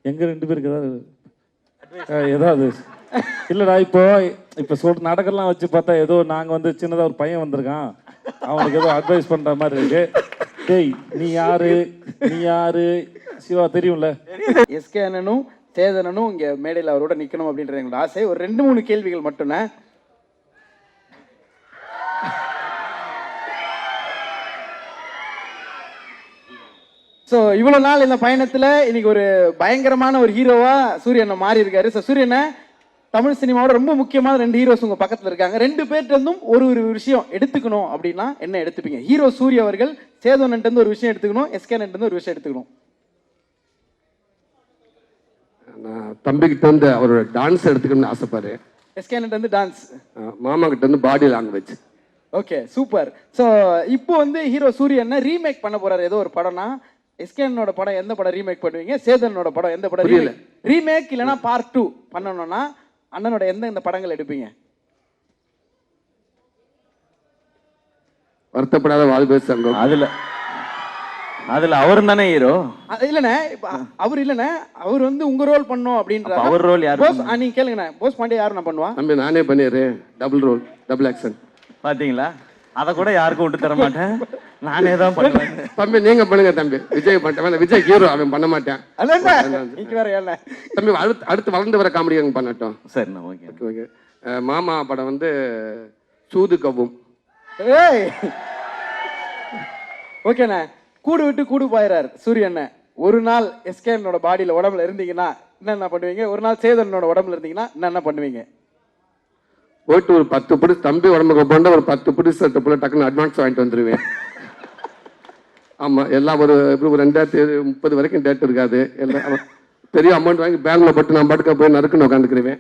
எங்கள் ரெண்டு பேருக்கு ஏதாவது இல்லைடா இப்போ நாடகம்லாம் வச்சு பார்த்தா ஏதோ நாங்கள் வந்து சின்னதாக ஒரு பையன் வந்திருக்கான், அவனுக்கு ஏதோ அட்வைஸ் பண்ணுற மாதிரி இருக்கு. டேய் நீ யாரு சிவா தெரியும்ல. எஸ்கே அண்ணனும் சேதனனும் இங்கே மேடையில் அவரோட நிற்கணும் அப்படின்ற எங்களோட ஆசை. ஒரு 2-3 கேள்விகள் மட்டும்னா. ஸோ இவ்வளோ நாள் இந்த பயணத்தில் இன்னைக்கு ஒரு பயங்கரமான ஒரு ஹீரோவா சூரியனை மாறி இருக்காரு. ஸோ சூரியனை தமிழ் சினிமாவோட ரொம்ப முக்கியமான 2 ஹீரோஸ் உங்கள் பக்கத்தில் இருக்காங்க. 2 பேர்ட்டேருந்தும் ஒரு விஷயம் எடுத்துக்கணும் அப்படின்னா என்ன எடுத்துப்பீங்க? ஹீரோ சூரிய அவர்கள் சேதனன்ட்டு ஒரு விஷயம் எடுத்துக்கணும், எஸ்கேனன்ட்டு ஒரு விஷயம் எடுத்துக்கணும். நான் தம்பிக்கிட்ட இருந்து அவரோட டான்ஸ் எடுத்துக்கணும்னு ஆசைப்பாரு. எஸ்கேனன்ட்டு வந்து டான்ஸ், மாமா கிட்ட இருந்து body language. Okay super. So இப்போ வந்து ஹீரோ சூரியனை ரீமேக் பண்ண போறாரு ஏதோ ஒரு படம்னா, எஸ்கேனோட படம் எந்த படம் ரீமேக் பண்ணுவீங்க? சேதனோட படம் எந்த படம் ரீமேக் இல்லைன்னா பார்ட் 2 பண்ணணும்னா அண்ணனோட எந்த படங்கள் எடுப்பீங்க? வருத்தப்படாத வாழ்வு சங்கம். அதுல அவரு தானே ஹீரோ. இல்லண்ணே அவர் இல்லண்ணே, அவர் வந்து உங்க ரோல் பண்ணும் அப்படின்ற. அவர் ரோல் யாரு? நீங்க கேளுங்கண்ணே, போஸ் பாண்டியா யாரு நான் பண்ணுவா? தம்பி நானே பண்ணிடுறேன், டபுள் ரோல், டபுள் ஆக்ஷன். பாத்தீங்களா, அத கூட யாருக்கும் விட்டு தர மாட்டேன், நானே தான் பண்ணுவேன். தம்பி நீங்க பண்ணுங்க தம்பி. விஜய் பண்ணிட்டேன், விஜய் ஹீரோ, அவன் பண்ண மாட்டேன். தம்பி அடுத்து வளர்ந்து வர காமெடி பண்ணட்டும். சரிண்ணா, ஓகே ஓகே. மாமா படம் வந்து சூது கவ்வும். ஓகேண்ணே. கூடு விட்டு கூடு போயிறாரு சூரியண்ண. ஒரு நாள் எஸ்கேனோட பாடியில உடம்புல இருந்தீங்கன்னா என்ன பண்ணுவீங்க? ஒரு நாள் சேதனோட உடம்புல இருந்தீங்கன்னா என்ன பண்ணுவீங்க? போயிட்டு ஒரு 10 பிடி தம்பி உடம்புக்கு போன ஒரு 10 பிடி சட்டை போல டக்குன்னு அட்வான்ஸ் வாங்கிட்டு வந்துருவேன். ஆமா, எல்லாம் ஒரு 2030 வரைக்கும் டேட் இருக்காது. எல்லாம் பெரிய அமௌண்ட் வாங்கி பேங்க்ல போட்டு நான் பாட்டுக்க போய் நறுக்குன்னு உட்காந்துக்கிருவேன்.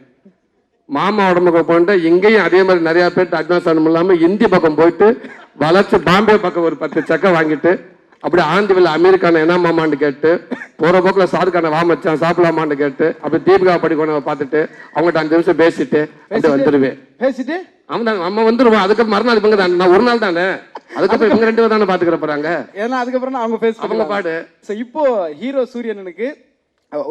மாமா உடம்புக்கு போன இங்கேயும் அதே மாதிரி நிறைய பேர்ட்டு அட்வான்ஸ் ஆகணும் இல்லாம இந்தி பக்கம் போயிட்டு வளர்ச்சி பாம்பே பக்கம் ஒரு 10 செக்கை வாங்கிட்டு அப்படி ஆந்திவில் அமெரிக்கான என்ன மாமான்னு கேட்டு போற போக்கில் ஷாருக்கான வா மச்சான் சாப்பிடலாமான்னு கேட்டு அப்படி தீபிகா படிக்கணும் பார்த்துட்டு அவங்ககிட்ட 5 நிமிஷம் பேசிட்டு அப்படி வந்துருவேன். பேசிட்டு அவன் தான் நம்ம வந்துருவோம். அதுக்கப்புறம் மறுநாள் இவங்க தான், நான் ஒரு நாள் தானே, அதுக்கப்புறம் இவங்க 2 பேர் தானே பாத்துக்கிற போறாங்க. ஏன்னா அதுக்கப்புறம் அவங்க பேச அவங்க பாடு. ஸோ இப்போ ஹீரோ சூரியனுக்கு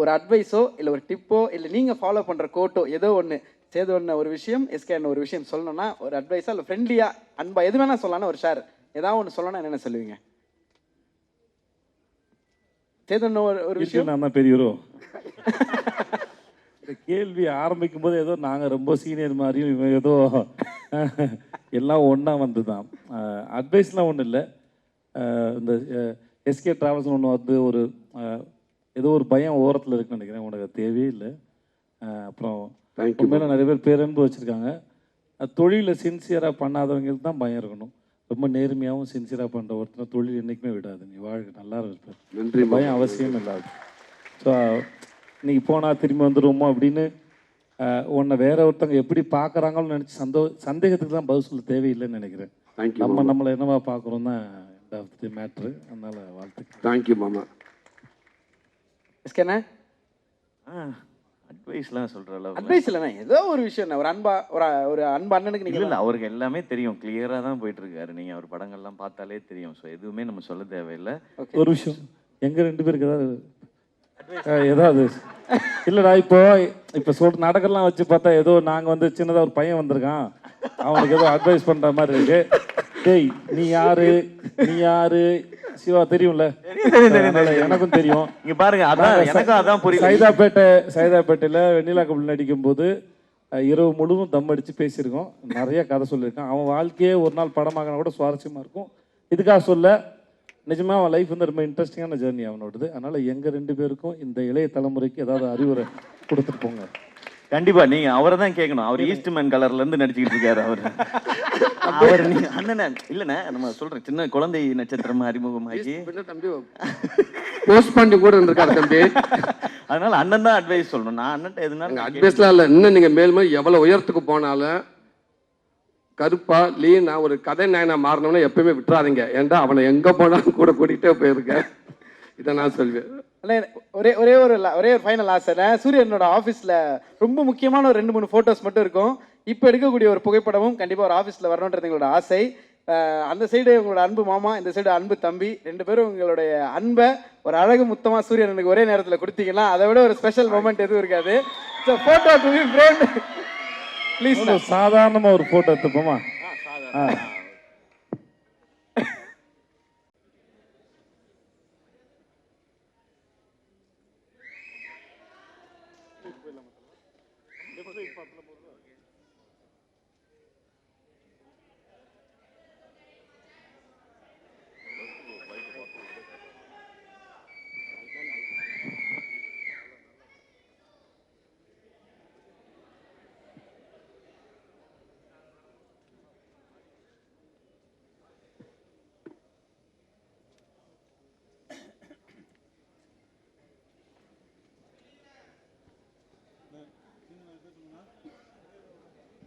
ஒரு அட்வைஸோ இல்லை ஒரு டிப்போ இல்லை நீங்க ஃபாலோ பண்ற கோட்டோ ஏதோ ஒன்று சேதோன்னு ஒரு விஷயம், எஸ்கேன்னு ஒரு விஷயம் சொல்லணும்னா ஒரு அட்வைஸா இல்லை ஃப்ரெண்ட்லியா அன்பா எது வேணா சொல்லலாம், ஒரு ஷேர் ஏதாவது ஒன்று சொல்லணும்னா என்னென்ன சொல்லுவீங்க? சேதன் ஒரு விஷயம். நான் தான் பெரியவரோ. இந்த கேள்வி ஆரம்பிக்கும் போது ஏதோ நாங்கள் ரொம்ப சீனியர் மாதிரியும் இவன் ஏதோ எல்லாம் ஒன்றா வந்து தான். அட்வைஸ்லாம் ஒன்றும் இல்லை. இந்த எஸ்கே டிராவல்ஸ் ஒன்று வந்து ஒரு ஏதோ ஒரு பயம் ஓரத்தில் இருக்குன்னு நினைக்கிறேன். உனக்கு தேவையே இல்லை. அப்புறம் உண்மையில நிறைய பேர் பேரன்பு வச்சுருக்காங்க. தொழிலில் சின்சியராக பண்ணாதவங்களுக்கு தான் பயம் இருக்கணும். ரொம்ப நேர்மையாகவும் சின்சியராக பண்ணுற ஒருத்தனை தொழில் என்றைக்குமே விடாது. நீ வாழ்க்கை நல்லா இருப்பேன், நன்றி, பயம் அவசியம் இல்லாது. ஸோ இன்னைக்கு போனால் திரும்பி வந்துடுவோமோ அப்படின்னு உன்னை வேற ஒருத்தவங்க எப்படி பார்க்குறாங்கன்னு நினச்சி சந்தேகத்துக்கு தான் பதில் சொல்ல தேவையில்லைன்னு நினைக்கிறேன். நம்மளை என்னவா பார்க்குறோம் தான் மேட்ரு. அதனால வாழ்த்துக்கள். தேங்க்யூ மாமா. எஸ்கேண்ணே அட்வைஸ்லாம் சொல்ற அளவுக்கு அட்வைஸ் இல்லைண்ணா, ஏதோ ஒரு விஷயம் ஒரு அன்பா ஒரு அன்பு அண்ணனுக்கு நீங்க இல்லை, அவருக்கு எல்லாமே தெரியும், கிளியரா தான் போயிட்டு இருக்காரு. நீங்க அவர் படங்கள்லாம் பார்த்தாலே தெரியும். ஸோ எதுவுமே நம்ம சொல்ல தேவையில்லை. ஒரு விஷயம், எங்க 2 பேருக்கு ஏதாவது இல்லைடா இப்போ நாடகம்லாம் வச்சு பார்த்தா ஏதோ நாங்கள் வந்து சின்னதாக ஒரு பையன் வந்திருக்கான், அவனுக்கு ஏதோ அட்வைஸ் பண்ணுற மாதிரி இருக்கு. டேய் நீ யாரு சிவா தெரியும்ல. எனக்கும் தெரியும். இங்க பாருங்க, அதான் எனக்கும் அதான் புரியுது. சைதாப்பேட்டையில் வெண்ணிலா கபல் நடிக்கும் போது இரவு முழுவதும் தம் அடிச்சு பேசியிருக்கோம். நிறைய கதை சொல்லியிருக்கான். அவன் வாழ்க்கையே ஒரு நாள் படமாகனா கூட சுவாரஸ்யமா இருக்கும். இதுக்காக சொல்ல, நிஜமா அவன் லைஃப் வந்து ரொம்ப இன்ட்ரெஸ்டிங்கான ஜேர்னி அவனோடது. அதனால எங்க 2 பேருக்கும் இந்த இளைய தலைமுறைக்கு ஏதாவது அறிவுரை கொடுத்துட்டு போங்க. கண்டிப்பா நீங்க அவரை தான் கேட்கணும். அவர் ஈஸ்ட்மேன் கலர்ல இருந்து நடிச்சுக்கிட்டு இருக்காரு. அவர் நீங்க அண்ணனே இல்லண்ணே, நம்ம சொல்றேன் சின்ன குழந்தை நட்சத்திரம் அறிமுகமாகி தம்பி போஸ்ட் பண்ணி கூட இருந்திருக்காரு தம்பி. அதனால அண்ணன் தான் அட்வைஸ் சொல்லணும். நான் அண்ணன் எதுனாலும் அட்வைஸ்லாம் இல்லை. இன்னும் நீங்க மேலும் எவ்வளவு உயரத்துக்கு போனாலும் கருப்பா லீனா ஒரு கதை நாயனா மாறினவன எப்பயுமே விட்டுறாதீங்க. ஏன்டா அவனை எங்க போனாலும் கூட கூட்டிகிட்டே போயிருக்கேன். இதை நான் சொல்வேன். ஒரே ஒரு ஃபைனல் ஆசை. சூரியனோட ஆஃபீஸில் ரொம்ப முக்கியமான ஒரு 2-3 ஃபோட்டோஸ் மட்டும் இருக்கும். இப்போ எடுக்கக்கூடிய ஒரு புகைப்படமும் கண்டிப்பாக ஒரு ஆஃபீஸில் வரணுன்றது எங்களோட ஆசை. அந்த சைடு உங்களோட அன்பு மாமா, இந்த சைடு அன்பு தம்பி, 2 பேரும் உங்களுடைய அன்பை ஒரு அழகு முத்தமா சூரியனுக்கு ஒரே நேரத்தில் கொடுத்தீங்கன்னா அதை விட ஒரு ஸ்பெஷல் மொமெண்ட் எதுவும் இருக்காது. So photo to be framed please. சாதாரணமா ஒரு போட்டோ எடுத்துப்போமா? ஆ